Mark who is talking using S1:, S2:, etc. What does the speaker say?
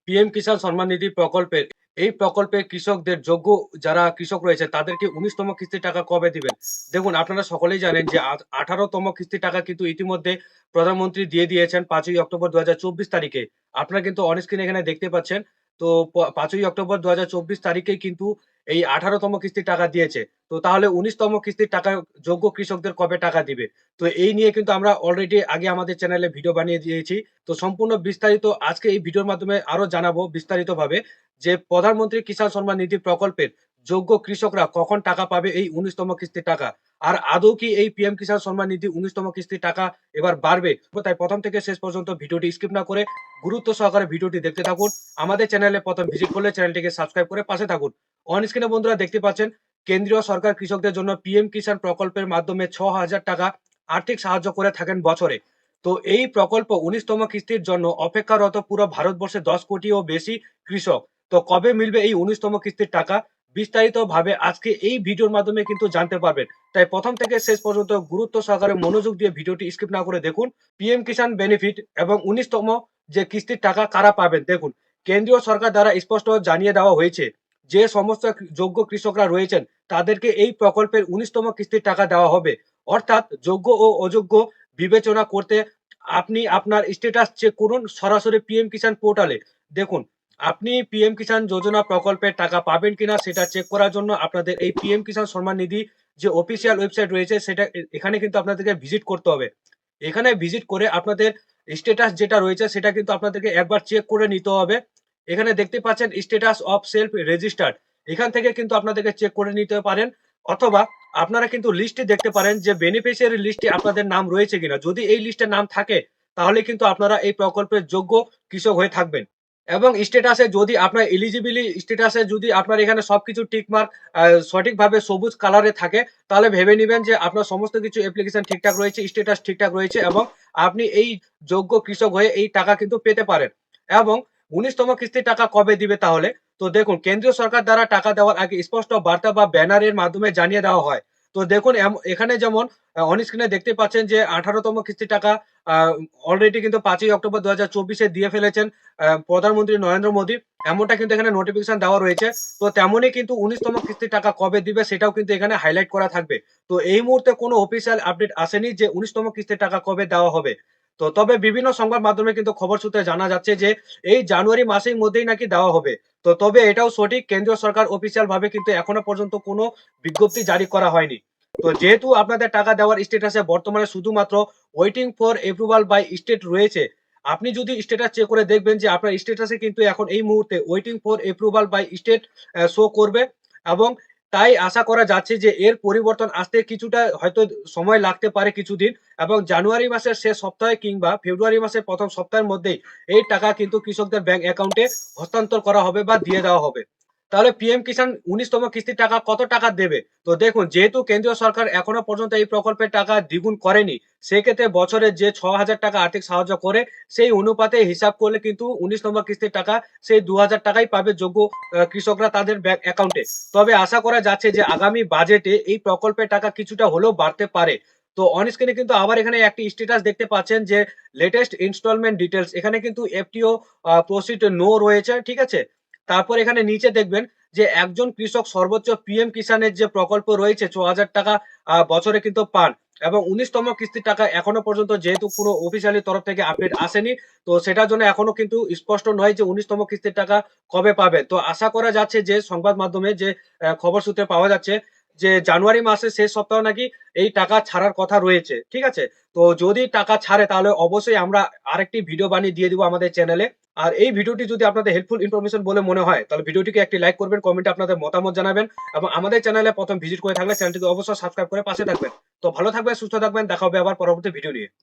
S1: PM Kisan Samman Nidhi প্রকল্পের এই প্রকল্পে কৃষকদের যোগ্য যারা কৃষক রয়েছে তাদেরকে ১৯তম কিস্তির টাকা কবে দিবেন? দেখুন আপনারা সকলেই জানেন যে ১৮তম কিস্তির টাকা কিন্তু ইতিমধ্যে প্রধানমন্ত্রী দিয়ে দিয়েছেন ৫ই অক্টোবর ২০২৪ তারিখে। আপনারা কিন্তু অন স্ক্রিন এখানে দেখতে পাচ্ছেন। তো ৫ই অক্টোবর ২০২৪ তারিখেই কিন্তু এই ১৮তম কিস্তির টাকা দিয়েছে। তো তাহলে ১৯তম কিস্তির টাকা যোগ্য কৃষকদের কবে টাকা দিবে? তো এই নিয়ে কিন্তু আমরা অলরেডি আগে আমাদের চ্যানেলে ভিডিও বানিয়ে দিয়েছি। তো সম্পূর্ণ বিস্তারিত আজকে এই ভিডিওর মাধ্যমে আরো জানাবো বিস্তারিতভাবে যে প্রধানমন্ত্রী কিষাণ সম্মান নিধি প্রকল্পের যোগ্য কৃষকরা কখন টাকা পাবে এই ১৯তম কিস্তির টাকা। আর আদৌ কি এই পিএম কিষাণ সম্মান নিধি ১৯তম কিস্তির টাকা এবার বাড়বে? তাই প্রথম থেকে শেষ পর্যন্ত ভিডিওটি স্কিপ না করে গুরুত্ব সহকারে ভিডিওটি দেখতে থাকুন। আমাদের চ্যানেলে প্রথম ভিজিট করলে চ্যানেলটিকে সাবস্ক্রাইব করে পাশে থাকুন। অন স্ক্রিনে বন্ধুরা দেখতে পাচ্ছেন কেন্দ্রীয় সরকার কৃষকদের জন্য পিএম কিষাণ প্রকল্পের মাধ্যমে ৬,০০০ টাকা আর্থিক সাহায্য করে থাকেন বছরে। তো এই প্রকল্প ১৯তম কিস্তির জন্য অপেক্ষারত পুরো ভারতবর্ষে ১০ কোটিও বেশি কৃষক। তো কবে মিলবে এই ১৯তম কিস্তির টাকা? বিস্তারিতভাবে আজকে এই ভিডিওর মাধ্যমে কিন্তু জানতে পারবেন। তাই প্রথম থেকে শেষ পর্যন্ত গুরুত্ব সহকারে মনোযোগ দিয়ে ভিডিওটি স্কিপ না করে দেখুন। পিএম কিষাণ বেনিফিট এবং ১৯তম যে কিস্তির টাকা কারা পাবেন? দেখুন, কেন্দ্রীয় সরকার দ্বারা স্পষ্ট জানিয়ে দেওয়া হয়েছে যে সমস্ত যোগ্য কৃষকরা রয়েছেন তাদেরকে এই প্রকল্পের ১৯তম কিস্তির টাকা দেওয়া হবে। অর্থাৎ যোগ্য ও অযোগ্য বিবেচনা করতে আপনি আপনার স্ট্যাটাস চেক করুন সরাসরি পিএম কিষাণ পোর্টালে। দেখুন, আপনি পিএম কিষাণ যোজনা প্রকল্পের টাকা পাবেন কিনা সেটা চেক করার জন্য আপনাদের এই পিএম কিষাণ সম্মান নিধি যে অফিসিয়াল ওয়েবসাইট রয়েছে সেটা এখানে কিন্তু আপনাদেরকে ভিজিট করতে হবে। এখানে ভিজিট করে আপনাদের স্ট্যাটাস যেটা রয়েছে সেটা কিন্তু আপনাদেরকে একবার চেক করে নিতে হবে। এখানে দেখতে পাচ্ছেন স্ট্যাটাস অফ সেলফ রেজিস্টার্ড। এখান থেকে কিন্তু আপনাদেরকে চেক করে নিতে পারেন, অথবা আপনারা কিন্তু লিস্টে দেখতে পারেন যে বেনিফিশিয়ারি লিস্টে আপনাদের নাম রয়েছে কিনা। যদি এই লিস্টে নাম থাকে তাহলে কিন্তু আপনারা এই প্রকল্পের যোগ্য কৃষক হয়ে থাকবেন। এবং স্ট্যাটাসে যদি আপনার এলিজিবিলি স্ট্যাটাসে যদি আপনার এখানে সবকিছু টিক মার্ক সঠিকভাবে সবুজ কালারে থাকে তাহলে ভেবে নিবেন যে আপনার সমস্ত কিছু অ্যাপ্লিকেশন ঠিকঠাক রয়েছে, স্ট্যাটাস ঠিকঠাক রয়েছে এবং আপনি এই যোগ্য কৃষক হয়ে এই টাকা কিন্তু পেতে পারেন। এবং ১৯তম কিস্তির টাকা কবে দিবে তাহলে? তো দেখুন, কেন্দ্রীয় সরকার দ্বারা টাকা দেওয়ার আগে স্পষ্ট বার্তা বা ব্যানারের মাধ্যমে জানিয়ে দেওয়া হয়। তো দেখুন এখানে যেমন অন স্ক্রিনে দেখতে পাচ্ছেন যে ১৮তম কিস্তির টাকা আ অলরেডি কিন্তু ৫ই অক্টোবর ২০২৪ এ দিয়ে ফেলেছেন প্রধানমন্ত্রী নরেন্দ্র মোদী। এমনটা কিন্তু এখানে নোটিফিকেশন দেওয়া রয়েছে। তো তেমনই কিন্তু ১৯তম কিস্তির টাকা কবে দিবে সেটাও কিন্তু এখানে হাইলাইট করা থাকবে। তো এই মুহূর্তে কোনো অফিসিয়াল আপডেট আসেনি যে ১৯তম কিস্তির টাকা কবে দেওয়া হবে। তো তবে বিভিন্ন সংবাদ মাধ্যমে কিন্তু খবর সূত্রে জানা যাচ্ছে যে এই জানুয়ারি মাসের মধ্যেই নাকি দেওয়া হবে। তো তবে এটাও সঠিক, কেন্দ্রীয় সরকার অফিসিয়াল ভাবে কিন্তু এখনো পর্যন্ত কোনো বিজ্ঞপ্তি জারি করা হয়নি। তো যেহেতু আপনাদের টাকা দেওয়ার স্ট্যাটাসে বর্তমানে শুধুমাত্র waiting for approval by state রয়েছে। আপনি যদি স্ট্যাটাস চেক করে দেখবেন যে আপনার স্ট্যাটাসে কিন্তু এখন এই মুহূর্তে waiting for approval by state show করবে এবং তাই আশা করা যাচ্ছে যে এর পরিবর্তন আসতে কিছুটা হয়তো সময় লাগতে পারে কিছুদিন, এবং জানুয়ারি মাসের শেষ সপ্তাহে কিংবা ফেব্রুয়ারি মাসের প্রথম সপ্তাহের মধ্যেই এই টাকা কিন্তু কৃষকদের ব্যাংক অ্যাকাউন্টে হস্তান্তর করা হবে বা দিয়ে দেওয়া হবে। তাহলে পিএম কিষাণ ১৯তম কিস্তির টাকা কত টাকা দেবে? তো দেখুন, যেহেতু কেন্দ্রীয় সরকার এখনো পর্যন্ত এই প্রকল্পের টাকা দ্বিগুণ করেনি, সেক্ষেত্রে বছরে যে ৬,০০০ টাকা আর্থিক সাহায্য করে সেই অনুপাতে হিসাব করলে কিন্তু ১৯তম কিস্তির টাকা সেই ২,০০০ টাকাই পাবে যোগ্য কৃষকরা তাদের ব্যাংক অ্যাকাউন্টে। তবে আশা করা যাচ্ছে যে আগামী বাজেটে এই প্রকল্পের টাকা কিছুটা হলেও বাড়তে পারে। তো অন স্ক্রিনে কিন্তু আবার এখানে একটি স্ট্যাটাস দেখতে পাচ্ছেন যে লেটেস্ট ইনস্টলমেন্ট ডিটেইলস, এখানে কিন্তু এফটিও প্রসিড নো রয়েছে, ঠিক আছে? তারপর এখানে নিচে দেখবেন যে একজন কৃষক সর্বোচ্চ পিএম কিষানের যে প্রকল্প রয়েছে ৬,০০০ টাকা বছরে কিন্তু পান, এবং ১৯তম কিস্তির টাকা এখনো পর্যন্ত যেহেতু কোনো অফিসিয়ালি তরফ থেকে আপডেট আসেনি, তো সেটার জন্য এখনো কিন্তু স্পষ্ট নয় যে ১৯তম কিস্তির টাকা কবে পাবেন। তো আশা করা যাচ্ছে যে সংবাদ মাধ্যমে যে খবর সূত্রে পাওয়া যাচ্ছে যে জানুয়ারি মাসের শেষ সপ্তাহ নাকি এই টাকা ছাড়ার কথা রয়েছে। ঠিক আছে? তো যদি টাকা ছাড়ে তাহলে অবশ্যই আমরা আরেকটি ভিডিও বানিয়ে দিয়ে দিব আমাদের চ্যানেলে। আর এই ভিডিওটি যদি আপনাদের হেল্পফুল ইনফরমেশন বলে মনে হয় তাহলে ভিডিওটিকে একটি লাইক করবেন, কমেন্টে আপনাদের মতামত জানাবেন এবং আমাদের চ্যানেলে প্রথম ভিজিট করে থাকলে চ্যানেলটিকে অবশ্যই সাবস্ক্রাইব করে পাশে থাকবেন। তো ভালো থাকবেন, সুস্থ থাকবেন। দেখা হবে আবার পরবর্তী ভিডিও নিয়ে।